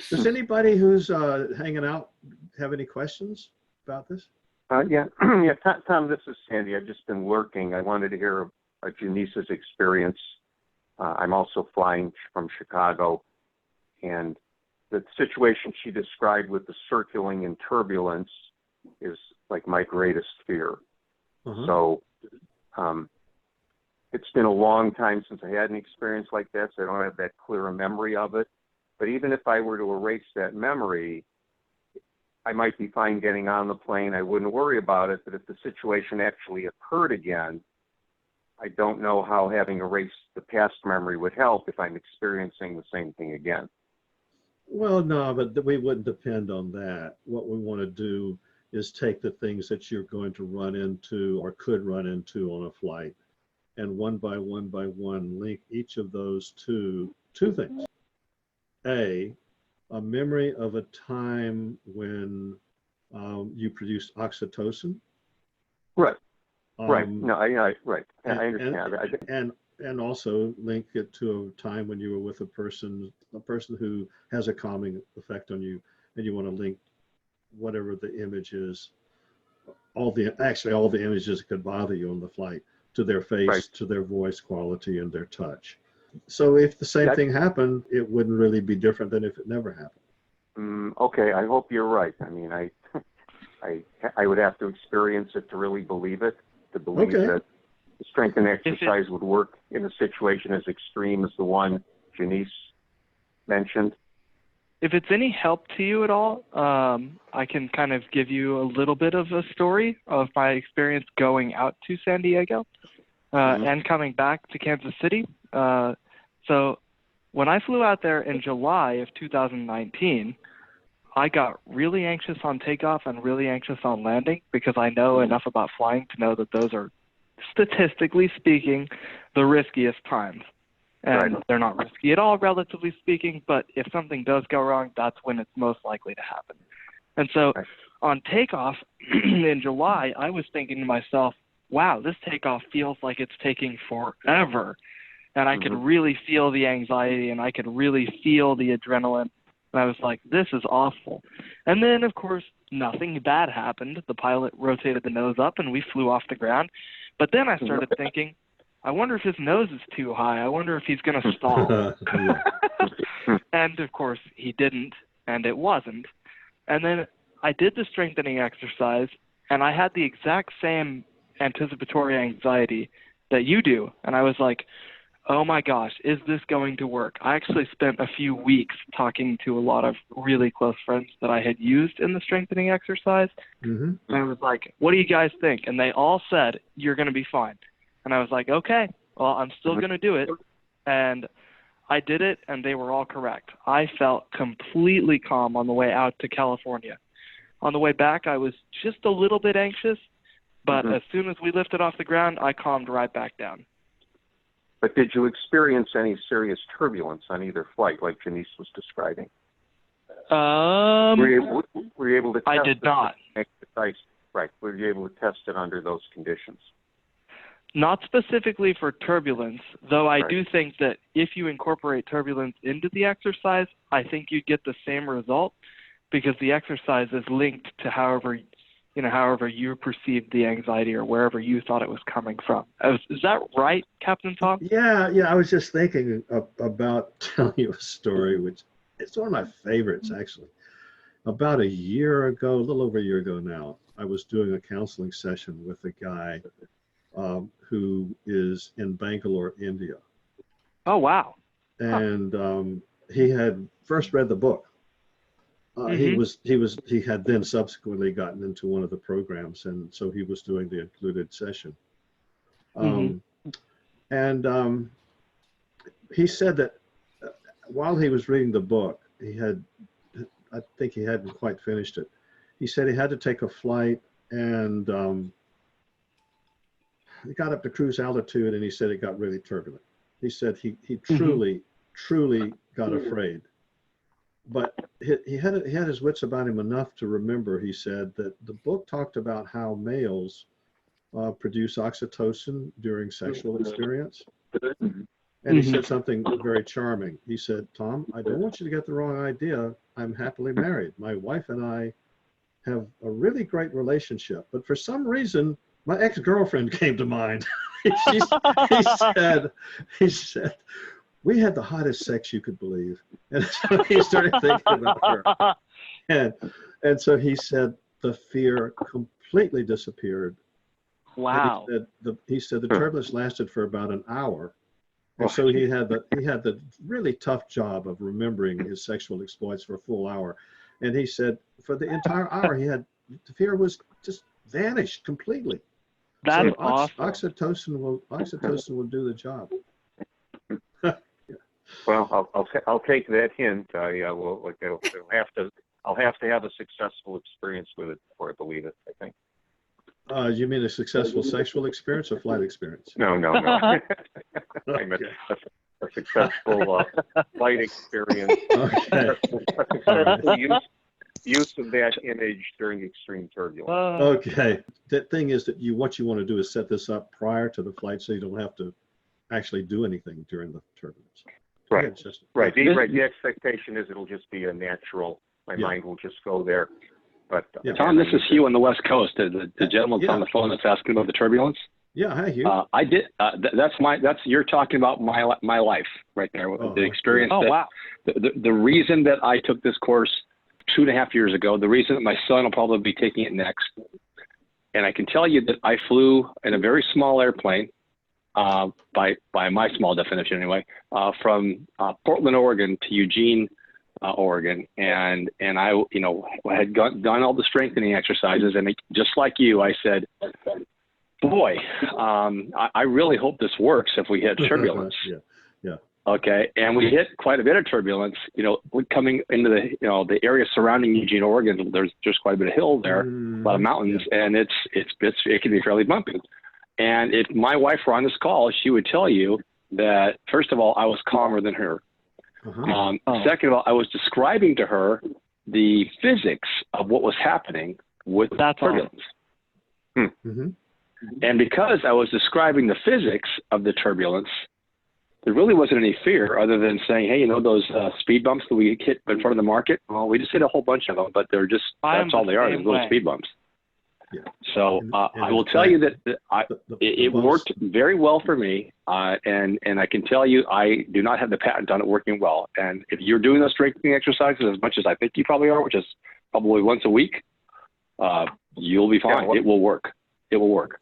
Does anybody who's hanging out have any questions about this? Yeah, yeah, Tom, this is Sandy. I've just been lurking. I wanted to hear Janice's experience. I'm also flying from Chicago, and the situation she described with the circling and turbulence is like my greatest fear. So it's been a long time since I had an experience like that, so I don't have that clear a memory of it. But even if I were to erase that memory, I might be fine getting on the plane. I wouldn't worry about it. But if the situation actually occurred again, I don't know how having erased the past memory would help if I'm experiencing the same thing again. Well, no, but we wouldn't depend on that. What we want to do is take the things that you're going to run into or could run into on a flight, and one by one link each of those to two things. A memory of a time when you produced oxytocin. Right. Right. No, right. I understand. And also link it to a time when you were with a person who has a calming effect on you, and you want to link whatever the image is, all the images that could bother you on the flight, to their face, right, to their voice quality and their touch. So if the same thing happened, it wouldn't really be different than if it never happened. Okay, I hope you're right. I mean, I would have to experience it to really believe it, to believe that the strength and exercise would work in a situation as extreme as the one Janice mentioned. If it's any help to you at all, I can kind of give you a little bit of a story of my experience going out to San Diego and coming back to Kansas City. So when I flew out there in July of 2019, I got really anxious on takeoff and really anxious on landing because I know enough about flying to know that those are, statistically speaking, the riskiest times. And they're not risky at all, relatively speaking, but if something does go wrong, that's when it's most likely to happen. And so on takeoff in July, I was thinking to myself, wow, this takeoff feels like it's taking forever. And I could really feel the anxiety, and I could really feel the adrenaline. And I was like, this is awful. And then, of course, nothing bad happened. The pilot rotated the nose up, and we flew off the ground. But then I started thinking, I wonder if his nose is too high. I wonder if he's going to stall. And, of course, he didn't, and it wasn't. And then I did the strengthening exercise, and I had the exact same anticipatory anxiety that you do. And I was like, oh, my gosh, is this going to work? I actually spent a few weeks talking to a lot of really close friends that I had used in the strengthening exercise. And I was like, what do you guys think? And they all said, you're going to be fine. And I was like, okay, well, I'm still going to do it. And I did it, and they were all correct. I felt completely calm on the way out to California. On the way back, I was just a little bit anxious, but as soon as we lifted off the ground, I calmed right back down. But did you experience any serious turbulence on either flight, like Janice was describing? Were you able to test I did not. Exercise? Right. Were you able to test it under those conditions? Not specifically for turbulence, though I do think that if you incorporate turbulence into the exercise, I think you get the same result because the exercise is linked to however you perceived the anxiety or wherever you thought it was coming from. Is that right, Captain Tom? Yeah. I was just thinking about telling you a story, which it's one of my favorites, actually. About a year ago, a little over a year ago now, I was doing a counseling session with a guy who is in Bangalore, India. Oh, wow. And he had first read the book. He had then subsequently gotten into one of the programs, and so he was doing the included session. And he said that while he was reading the book, I think he hadn't quite finished it. He said he had to take a flight, and he got up to cruise altitude, and he said it got really turbulent. He said he truly got afraid. But he had his wits about him enough to remember, he said, that the book talked about how males produce oxytocin during sexual experience. And he said something very charming. He said, Tom, I don't want you to get the wrong idea. I'm happily married. My wife and I have a really great relationship, but for some reason, my ex-girlfriend came to mind. he said, we had the hottest sex you could believe. And so he started thinking about her. And so he said the fear completely disappeared. Wow. He said the turbulence lasted for about an hour. And so he had the really tough job of remembering his sexual exploits for a full hour. And he said for the entire hour, the fear was just vanished completely. That's so awesome. Oxytocin will do the job. Well, I'll take that hint. I'll have to have a successful experience with it before I believe it, I think. You mean a successful sexual experience or flight experience? No. I meant a successful flight experience. Okay. Successful use of that image during extreme turbulence. Okay. The thing is that what you want to do is set this up prior to the flight so you don't have to actually do anything during the turbulence. Right. Right. The expectation is it'll just be a natural. My mind will just go there. But Tom, this is Hugh on the West Coast. The gentleman's on the phone that's asking about the turbulence. Yeah, hi Hugh. I did. You're talking about my life right there. The experience. Oh, wow. The reason that I took this course 2.5 years ago, the reason that my son will probably be taking it next, and I can tell you that I flew in a very small airplane, by my small definition anyway, from Portland, Oregon to Eugene, Oregon, and I had done all the strengthening exercises, and just like you, I said, boy, I really hope this works if we hit turbulence. Yeah. Okay, and we hit quite a bit of turbulence. Coming into the area surrounding Eugene, Oregon, there's quite a bit of hill there, a lot of mountains, and it can be fairly bumpy. And if my wife were on this call, she would tell you that first of all, I was calmer than her. Second of all, I was describing to her the physics of what was happening with turbulence. And because I was describing the physics of the turbulence, there really wasn't any fear other than saying, hey, those speed bumps that we hit in front of the market? Well, we just hit a whole bunch of them, but that's all they are, little speed bumps. Yeah. So I will tell you that it worked very well for me, and I can tell you I do not have the patent on it working well. And if you're doing those strengthening exercises as much as I think you probably are, which is probably once a week, you'll be fine. It will work. It will work.